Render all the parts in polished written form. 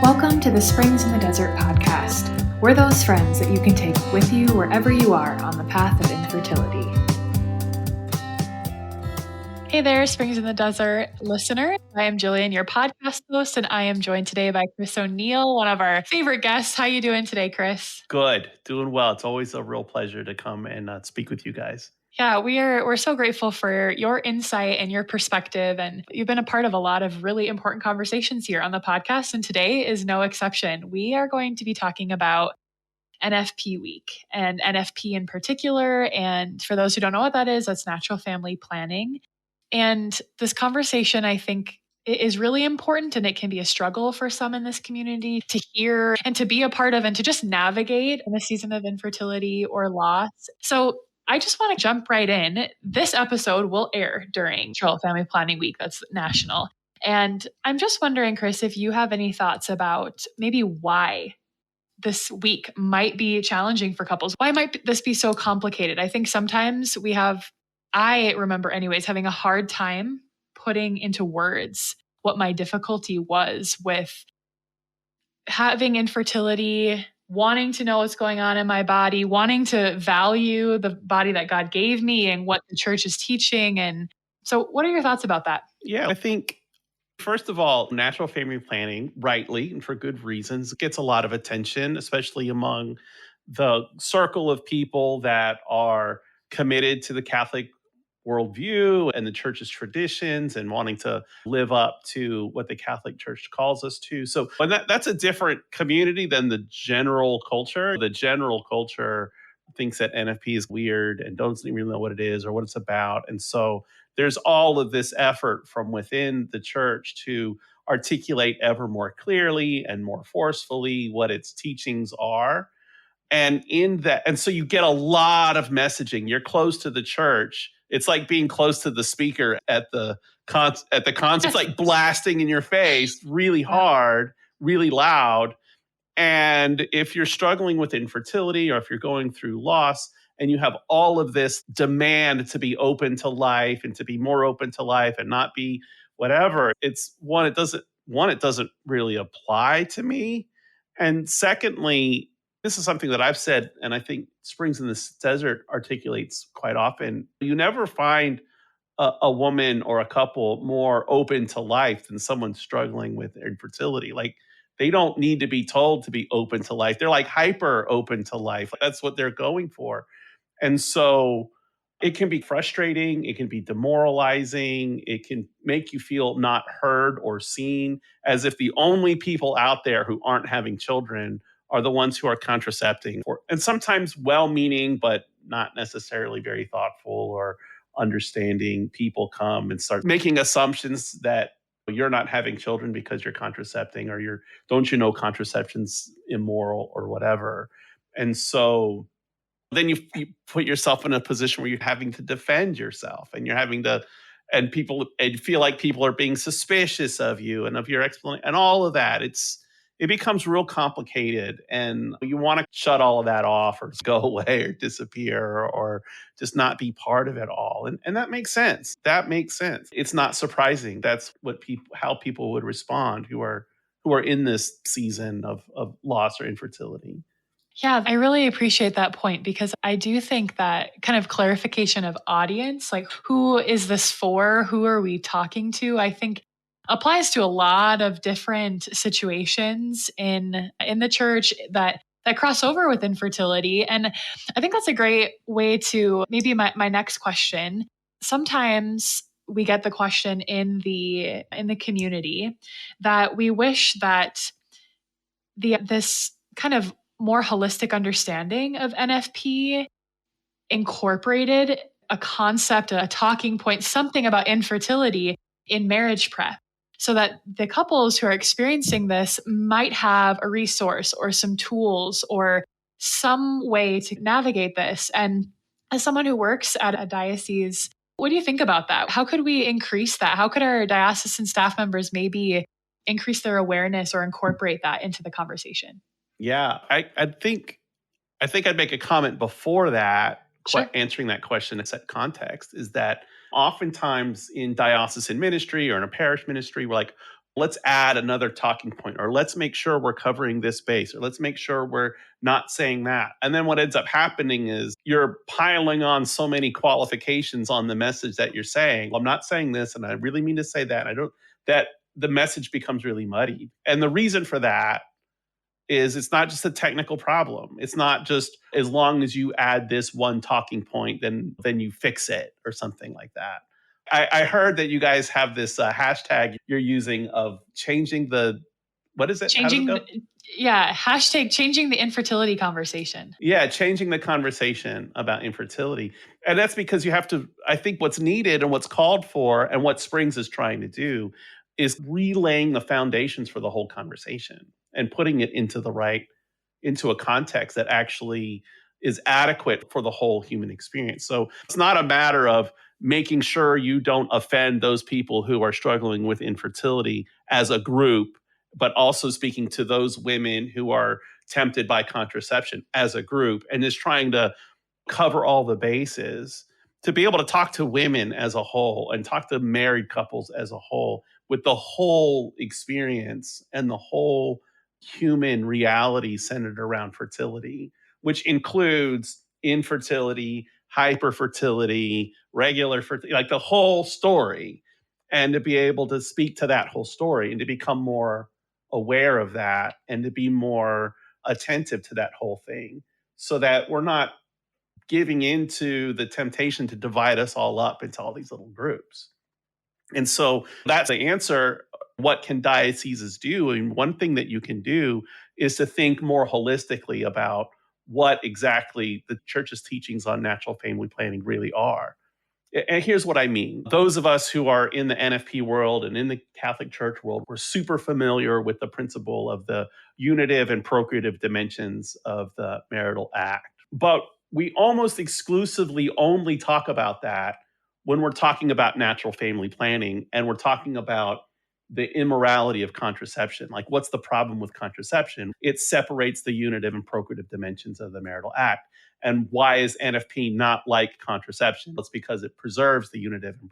Welcome to the Springs in the Desert podcast. We're those friends that you can take with you wherever you are on the path of infertility. Hey there, Springs in the Desert listener. I am Jillian, your podcast host, and I am joined today by Chris O'Neill, one of our favorite guests. How you doing today, Chris? Good, doing well. It's always a real pleasure to come and speak with you guys. Yeah, we're so grateful for your insight and your perspective, and you've been a part of a lot of really important conversations here on the podcast, and today is no exception. We are going to be talking about NFP week and NFP in particular, and for those who don't know what that is, that's natural family planning. And this conversation, I think, is really important, and it can be a struggle for some in this community to hear and to be a part of and to just navigate in a season of infertility or loss. So I just want to jump right in. This episode will air during Natural Family Planning Week. That's national. And I'm just wondering, Chris, if you have any thoughts about maybe why this week might be challenging for couples. Why might this be so complicated? I think sometimes I remember anyways, having a hard time putting into words what my difficulty was with having infertility, wanting to know what's going on in my body, wanting to value the body that God gave me and what the church is teaching. And so what are your thoughts about that? Yeah, I think, first of all, natural family planning, rightly and for good reasons, gets a lot of attention, especially among the circle of people that are committed to the Catholic worldview and the church's traditions and wanting to live up to what the Catholic Church calls us to. So and that's a different community than the general culture. The general culture thinks that NFP is weird and doesn't even know what it is or what it's about. And so there's all of this effort from within the church to articulate ever more clearly and more forcefully what its teachings are. And so you get a lot of messaging. You're close to the church. It's like being close to the speaker at the concert. It's like blasting in your face really hard, really loud. And if you're struggling with infertility or if you're going through loss and you have all of this demand to be open to life and to be more open to life and not be whatever, it doesn't really apply to me. And secondly, this is something that I've said, and I think Springs in the Desert articulates quite often. You never find a woman or a couple more open to life than someone struggling with infertility. Like, they don't need to be told to be open to life. They're like hyper open to life. That's what they're going for. And so it can be frustrating. It can be demoralizing. It can make you feel not heard or seen, as if the only people out there who aren't having children are the ones who are contracepting, and sometimes well-meaning, but not necessarily very thoughtful or understanding people come and start making assumptions that you're not having children because you're contracepting, or don't you know contraception's immoral or whatever. And so then you put yourself in a position where you're having to defend yourself, and and you feel like people are being suspicious of you and of your explanation and all of that. It becomes real complicated, and you want to shut all of that off or go away or disappear or just not be part of it all. And that makes sense. It's not surprising. That's how people would respond who are in this season of loss or infertility. Yeah, I really appreciate that point, because I do think that kind of clarification of audience, like who is this for? Who are we talking to? I think applies to a lot of different situations in the church that cross over with infertility. And I think that's a great way to maybe my next question. Sometimes we get the question in the community that we wish that this kind of more holistic understanding of NFP incorporated a concept, a talking point, something about infertility in marriage prep, so that the couples who are experiencing this might have a resource or some tools or some way to navigate this. And as someone who works at a diocese, what do you think about that? How could we increase that? How could our diocesan staff members maybe increase their awareness or incorporate that into the conversation? Yeah, I think I'd make a comment before that, Sure. answering that question in set context, is that oftentimes in diocesan ministry or in a parish ministry, we're like, let's add another talking point, or let's make sure we're covering this base, or let's make sure we're not saying that. And then what ends up happening is you're piling on so many qualifications on the message that you're saying. I'm not saying this, and I really mean to say that. I don't, that the message becomes really muddy. And the reason for that is it's not just a technical problem. It's not just as long as you add this one talking point, then you fix it or something like that. I heard that you guys have this hashtag you're using of changing the, what is it? How does it Changing, go? yeah, hashtag changing the infertility conversation. Yeah, changing the conversation about infertility. And that's because you have to, I think what's needed and what's called for and what Springs is trying to do is relaying the foundations for the whole conversation and putting it into the right, into a context that actually is adequate for the whole human experience. So it's not a matter of making sure you don't offend those people who are struggling with infertility as a group, but also speaking to those women who are tempted by contraception as a group, and is trying to cover all the bases to be able to talk to women as a whole and talk to married couples as a whole with the whole experience and the whole human reality centered around fertility, which includes infertility, hyperfertility, regular fertility, like the whole story. And to be able to speak to that whole story and to become more aware of that and to be more attentive to that whole thing so that we're not giving into the temptation to divide us all up into all these little groups. And so that's the answer. What can dioceses do? And one thing that you can do is to think more holistically about what exactly the church's teachings on natural family planning really are. And here's what I mean. Those of us who are in the NFP world and in the Catholic Church world, we're super familiar with the principle of the unitive and procreative dimensions of the marital act. But we almost exclusively only talk about that when we're talking about natural family planning and we're talking about the immorality of contraception. Like, what's the problem with contraception? It separates the unitive and procreative dimensions of the marital act. And why is NFP not like contraception? It's because it preserves the unitive and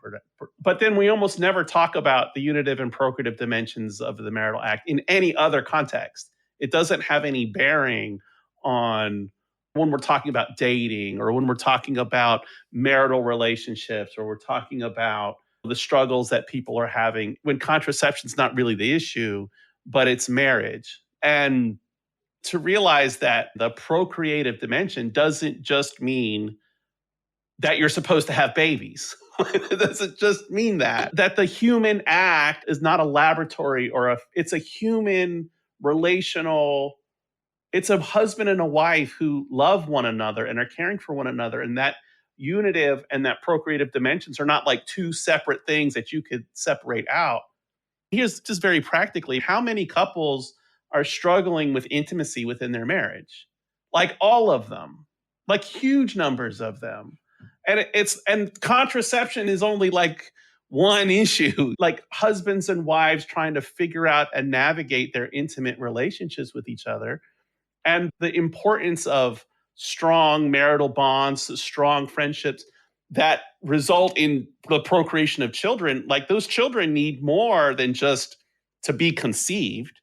but then we almost never talk about the unitive and procreative dimensions of the marital act in any other context. It doesn't have any bearing on when we're talking about dating or when we're talking about marital relationships or we're talking about the struggles that people are having when contraception's not really the issue, but it's marriage. And to realize that the procreative dimension doesn't just mean that you're supposed to have babies. It doesn't just mean that the human act is not a laboratory it's a human relational, it's a husband and a wife who love one another and are caring for one another. And that unitive and that procreative dimensions are not like two separate things that you could separate out. Here's just very practically how many couples are struggling with intimacy within their marriage? Like all of them, like huge numbers of them. And contraception is only like one issue. Like husbands and wives trying to figure out and navigate their intimate relationships with each other and the importance of strong marital bonds, strong friendships that result in the procreation of children. Like those children need more than just to be conceived.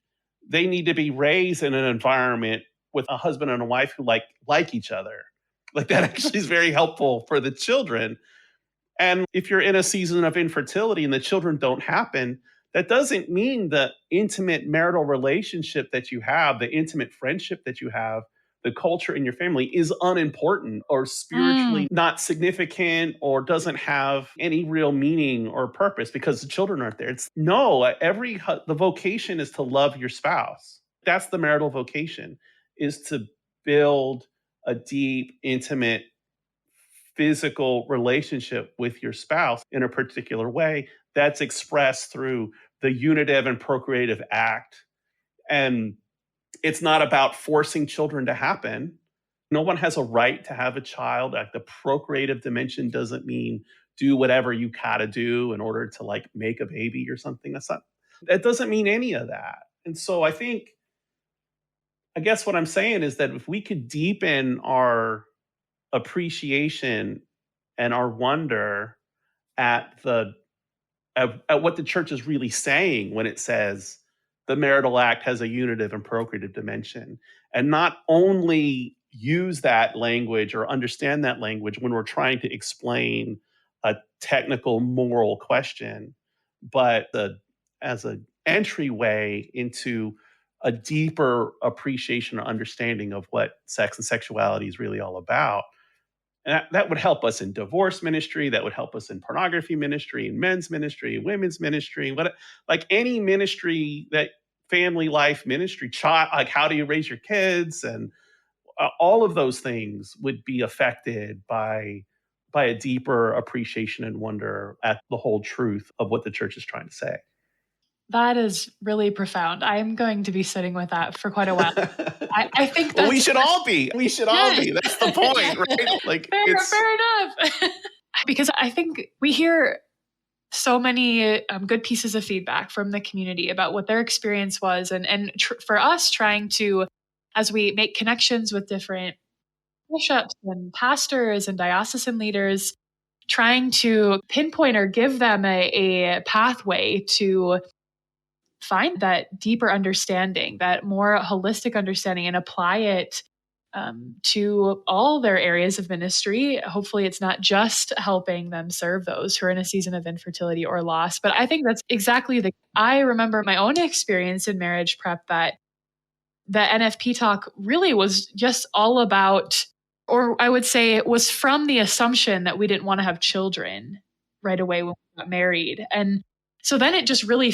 They need to be raised in an environment with a husband and a wife who like each other. Like that actually is very helpful for the children. And if you're in a season of infertility and the children don't happen, that doesn't mean the intimate marital relationship that you have, the intimate friendship that you have, the culture in your family is unimportant or spiritually not significant or doesn't have any real meaning or purpose because the children aren't there. It's no, the vocation is to love your spouse. That's the marital vocation, is to build a deep, intimate physical relationship with your spouse in a particular way that's expressed through the unitive and procreative act. And it's not about forcing children to happen. No one has a right to have a child. Like the procreative dimension doesn't mean do whatever you gotta do in order to like make a baby or something. That doesn't mean any of that. And so I guess what I'm saying is that if we could deepen our appreciation and our wonder at the at what the church is really saying when it says the marital act has a unitive and procreative dimension, and not only use that language or understand that language when we're trying to explain a technical moral question, but as an entryway into a deeper appreciation or understanding of what sex and sexuality is really all about. And that would help us in divorce ministry. That would help us in pornography ministry, in men's ministry, women's ministry, like any ministry that family life ministry, child, like how do you raise your kids, and all of those things would be affected by a deeper appreciation and wonder at the whole truth of what the church is trying to say. That is really profound. I'm going to be sitting with that for quite a while. I think Well, we that's should all be. We should all yes. be. That's the point, right? Like Fair enough. Because I think we hear so many good pieces of feedback from the community about what their experience was, and for us trying to, as we make connections with different bishops and pastors and diocesan leaders, trying to pinpoint or give them a pathway to find that deeper understanding, that more holistic understanding, and apply it to all their areas of ministry. Hopefully, it's not just helping them serve those who are in a season of infertility or loss. But I think that's exactly I remember my own experience in marriage prep, that the NFP talk really was just all about, or I would say it was from the assumption that we didn't want to have children right away when we got married. And so then it just really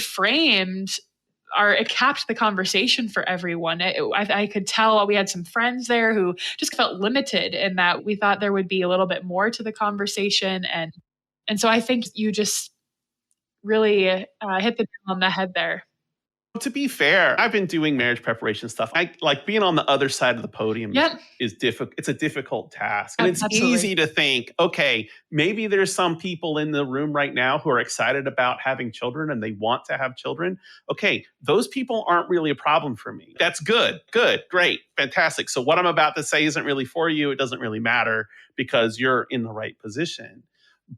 it capped the conversation for everyone. I could tell we had some friends there who just felt limited in that we thought there would be a little bit more to the conversation. And so I think you just really hit the nail on the head there. To be fair, I've been doing marriage preparation stuff. I like being on the other side of the podium Yep. is difficult. It's a difficult task. And it's Absolutely. easy to think, okay, maybe there's some people in the room right now who are excited about having children and they want to have children. Okay, those people aren't really a problem for me. That's good, great, fantastic. So what I'm about to say isn't really for you. It doesn't really matter because you're in the right position.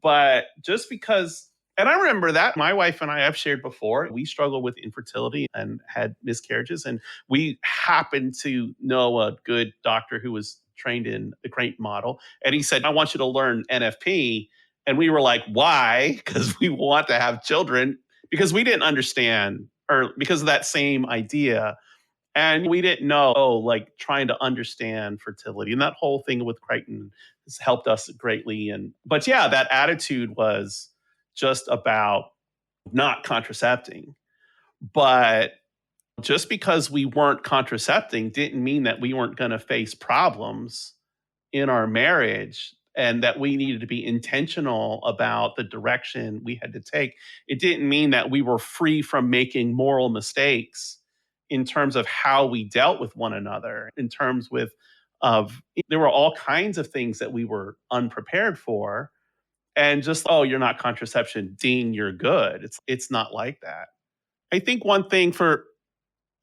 But just because, and I remember that my wife and I have shared before, we struggled with infertility and had miscarriages. And we happened to know a good doctor who was trained in the Crate model. And he said, I want you to learn NFP. And we were like, why? Because we want to have children, because we didn't understand, or because of that same idea. And we didn't know, like trying to understand fertility. And that whole thing with Crichton has helped us greatly. But yeah, that attitude was just about not contracepting. But just because we weren't contracepting didn't mean that we weren't going to face problems in our marriage and that we needed to be intentional about the direction we had to take. It didn't mean that we were free from making moral mistakes in terms of how we dealt with one another, in terms of there were all kinds of things that we were unprepared for. And just, you're not contraception, ding, you're good. It's not like that. I think one thing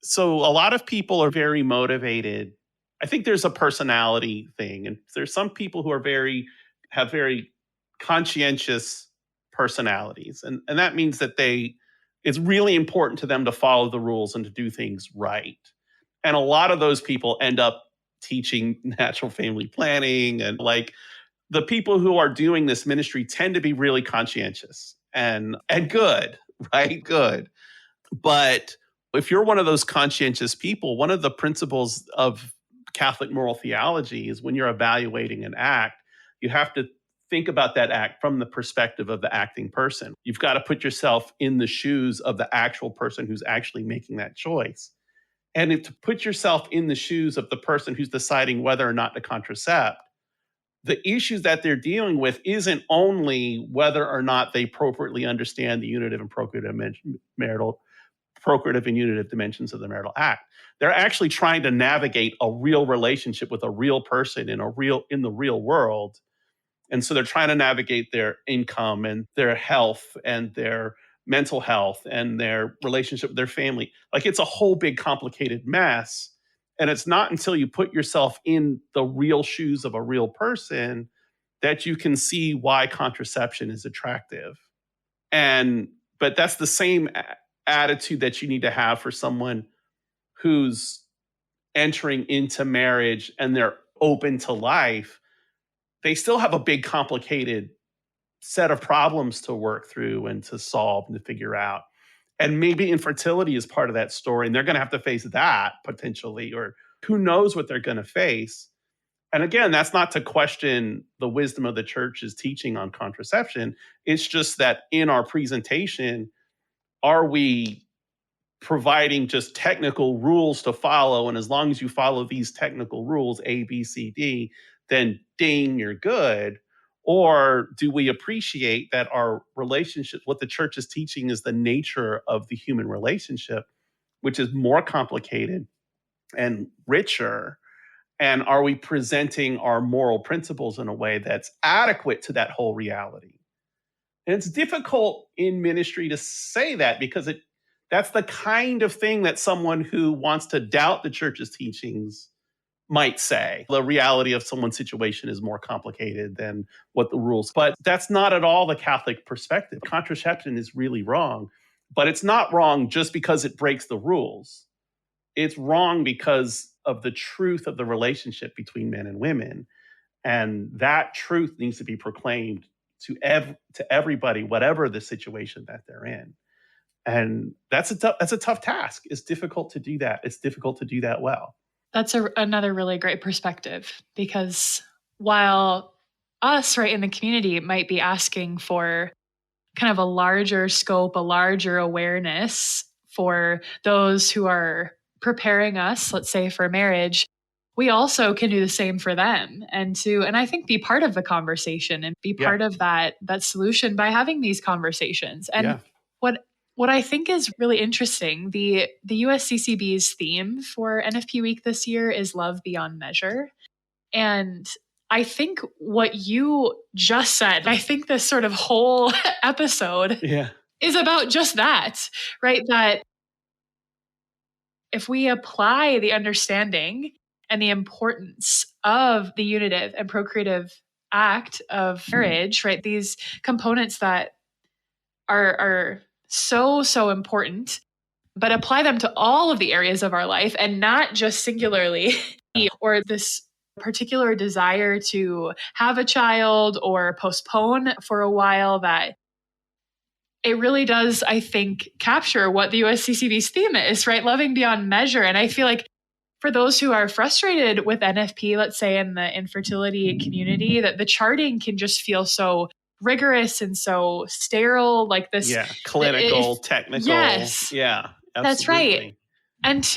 so a lot of people are very motivated. I think there's a personality thing, and there's some people who have very conscientious personalities. And that means that it's really important to them to follow the rules and to do things right. And a lot of those people end up teaching natural family planning, and like the people who are doing this ministry tend to be really conscientious and good, right? Good. But if you're one of those conscientious people, one of the principles of Catholic moral theology is when you're evaluating an act, you have to think about that act from the perspective of the acting person. You've got to put yourself in the shoes of the actual person who's actually making that choice. And to put yourself in the shoes of the person who's deciding whether or not to contracept, the issues that they're dealing with isn't only whether or not they appropriately understand the unitive and procreative and unitive dimensions of the marital act. They're actually trying to navigate a real relationship with a real person in the real world. And so they're trying to navigate their income and their health and their mental health and their relationship with their family. Like, it's a whole big complicated mess. And it's not until you put yourself in the real shoes of a real person that you can see why contraception is attractive. But But that's the same attitude that you need to have for someone who's entering into marriage and they're open to life. They still have a big, complicated set of problems to work through and to solve and to figure out. And maybe infertility is part of that story, and they're going to have to face that potentially, or who knows what they're going to face. And again, that's not to question the wisdom of the church's teaching on contraception. It's just that in our presentation, are we providing just technical rules to follow? And as long as you follow these technical rules, A, B, C, D, then ding, you're good. Or do we appreciate that our relationship, what the church is teaching is the nature of the human relationship, which is more complicated and richer? And are we presenting our moral principles in a way that's adequate to that whole reality? And it's difficult in ministry to say that because that's the kind of thing that someone who wants to doubt the church's teachings might say. The reality of someone's situation is more complicated than what the rules. But that's not at all the Catholic perspective. Contraception is really wrong, but it's not wrong just because it breaks the rules. It's wrong because of the truth of the relationship between men and women. And that truth needs to be proclaimed to everybody, whatever the situation that they're in. And that's a tough task. It's difficult to do that. It's difficult to do that well. That's another really great perspective, because while us, right, in the community might be asking for kind of a larger scope, a larger awareness for those who are preparing us, let's say, for marriage, we also can do the same for them, and I think be part of the conversation and be part of that solution by having these conversations. And what I think is really interesting, the USCCB's theme for NFP Week this year is Love Beyond Measure. And I think what you just said, I think this sort of whole episode is about just that, right? That if we apply the understanding and the importance of the unitive and procreative act of marriage, right? These components that are so important, but apply them to all of the areas of our life and not just singularly or this particular desire to have a child or postpone for a while, that it really does, I think, capture what the USCCB's theme is, right? Loving beyond measure. And I feel like for those who are frustrated with NFP, let's say in the infertility community, that the charting can just feel so rigorous and so sterile, like this. Clinical, technical. Yes. Yeah, absolutely. That's right. And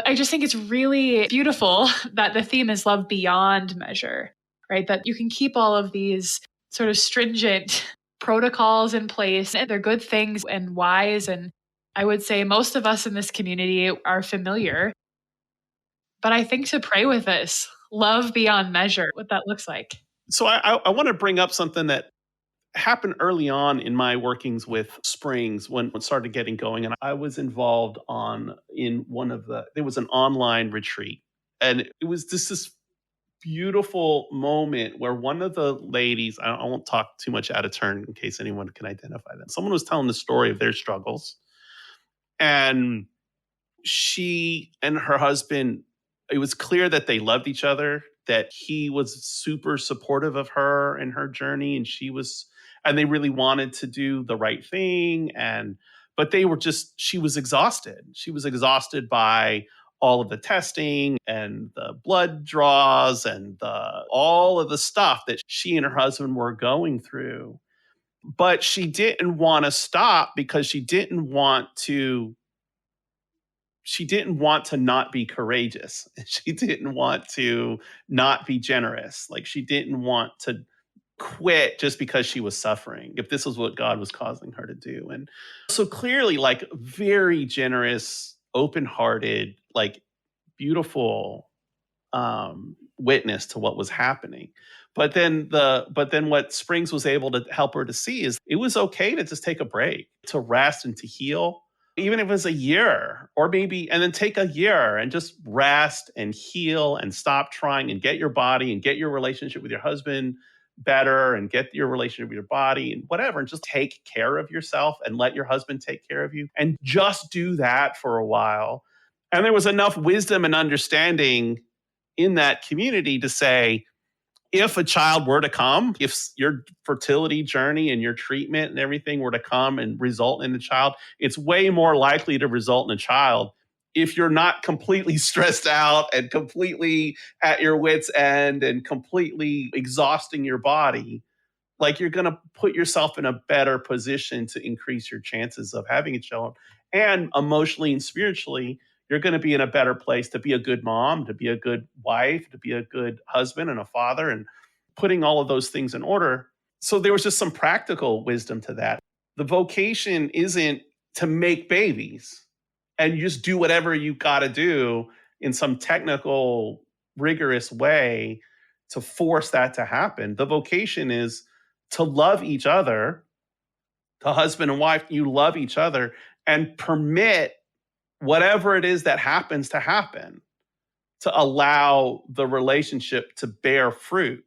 I just think it's really beautiful that the theme is love beyond measure, right? That you can keep all of these sort of stringent protocols in place, and they're good things and wise. And I would say most of us in this community are familiar. But I think to pray with this, love beyond measure, what that looks like. So I want to bring up something that happened early on in my workings with Springs when it started getting going. And I was involved there was an online retreat. And it was just this beautiful moment where one of the ladies, I won't talk too much out of turn in case anyone can identify them. Someone was telling the story of their struggles. And she and her husband, it was clear that they loved each other, that he was super supportive of her and her journey, and they really wanted to do the right thing. But she was exhausted. She was exhausted by all of the testing and the blood draws and all of the stuff that she and her husband were going through. But she didn't want to stop because she didn't want to not be courageous. She didn't want to not be generous. Like, she didn't want to quit just because she was suffering, if this was what God was causing her to do. And so clearly, like, very generous, open-hearted, like, beautiful witness to what was happening. But then what Springs was able to help her to see is it was okay to just take a break, to rest and to heal. Even if it was a year, or maybe, and then take a year and just rest and heal and stop trying and get your body and get your relationship with your husband better and get your relationship with your body and whatever, and just take care of yourself and let your husband take care of you and just do that for a while. And there was enough wisdom and understanding in that community to say, if a child were to come, if your fertility journey and your treatment and everything were to come and result in a child, it's way more likely to result in a child if you're not completely stressed out and completely at your wits' end and completely exhausting your body. Like, you're going to put yourself in a better position to increase your chances of having a child. And emotionally and spiritually, you're going to be in a better place to be a good mom, to be a good wife, to be a good husband and a father, and putting all of those things in order. So there was just some practical wisdom to that. The vocation isn't to make babies and you just do whatever you got to do in some technical, rigorous way to force that to happen. The vocation is to love each other, to husband and wife, you love each other and permit whatever it is that happens to happen, to allow the relationship to bear fruit.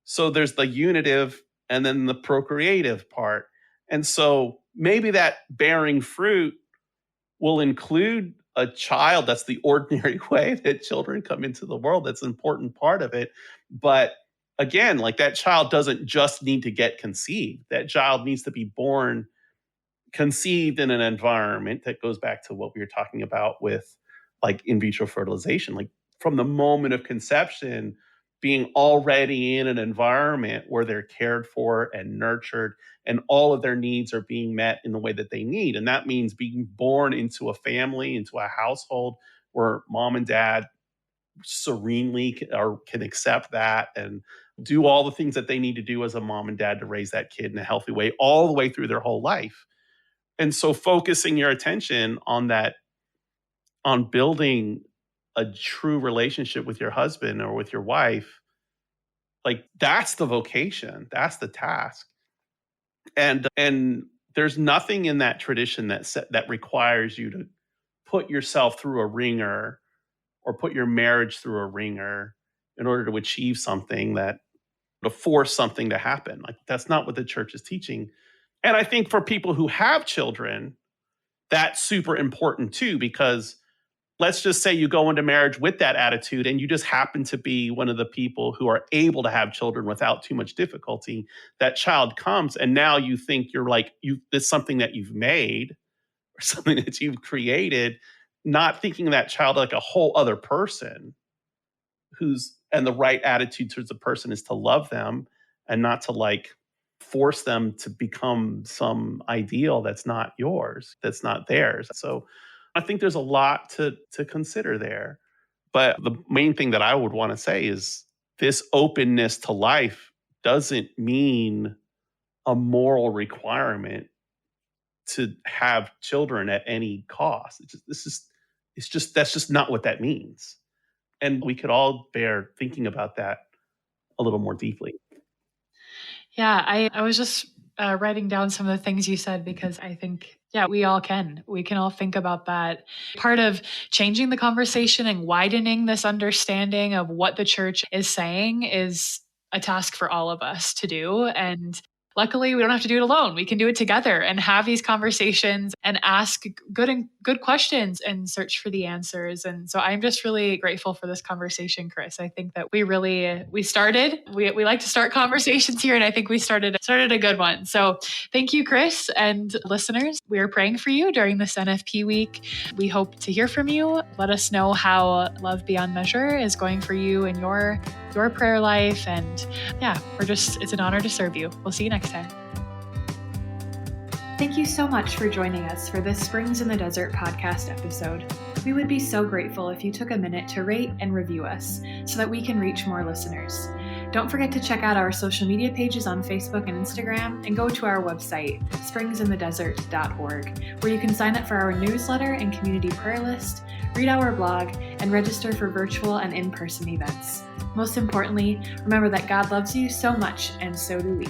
So there's the unitive and then the procreative part. And so maybe that bearing fruit will include a child. That's the ordinary way that children come into the world. That's an important part of it. But again, like, that child doesn't just need to get conceived. That child needs to be born conceived in an environment that goes back to what we were talking about with like in vitro fertilization, like from the moment of conception, being already in an environment where they're cared for and nurtured and all of their needs are being met in the way that they need. And that means being born into a family, into a household where mom and dad serenely can accept that and do all the things that they need to do as a mom and dad to raise that kid in a healthy way all the way through their whole life. And so focusing your attention on that, on building a true relationship with your husband or with your wife, like, that's the vocation, that's the task. And there's nothing in that tradition that requires you to put yourself through a ringer or put your marriage through a ringer in order to achieve something, that to force something to happen. Like, that's not what the church is teaching. And I think for people who have children, that's super important too, because let's just say you go into marriage with that attitude and you just happen to be one of the people who are able to have children without too much difficulty. That child comes and now you think you're like, it's something that you've made or something that you've created, not thinking of that child like a whole other person and the right attitude towards the person is to love them and not to like force them to become some ideal that's not yours, that's not theirs. So I think there's a lot to consider there. But the main thing that I would want to say is this openness to life doesn't mean a moral requirement to have children at any cost. That's just not what that means. And we could all bear thinking about that a little more deeply. Yeah, I was just writing down some of the things you said because I think, yeah, we can all think about that. Part of changing the conversation and widening this understanding of what the church is saying is a task for all of us to do. And luckily, we don't have to do it alone. We can do it together and have these conversations and ask good questions and search for the answers. And so I'm just really grateful for this conversation, Chris. I think that we like to start conversations here, and I think we started a good one. So thank you, Chris, and listeners. We are praying for you during this NFP week. We hope to hear from you. Let us know how Love Beyond Measure is going for you in your prayer life. And yeah, it's an honor to serve you. We'll see you next time. Thank you so much for joining us for this Springs in the Desert podcast episode. We would be so grateful if you took a minute to rate and review us so that we can reach more listeners. Don't forget to check out our social media pages on Facebook and Instagram, and go to our website, springsinthedesert.org, where you can sign up for our newsletter and community prayer list, read our blog, and register for virtual and in-person events. Most importantly, remember that God loves you so much, and so do we.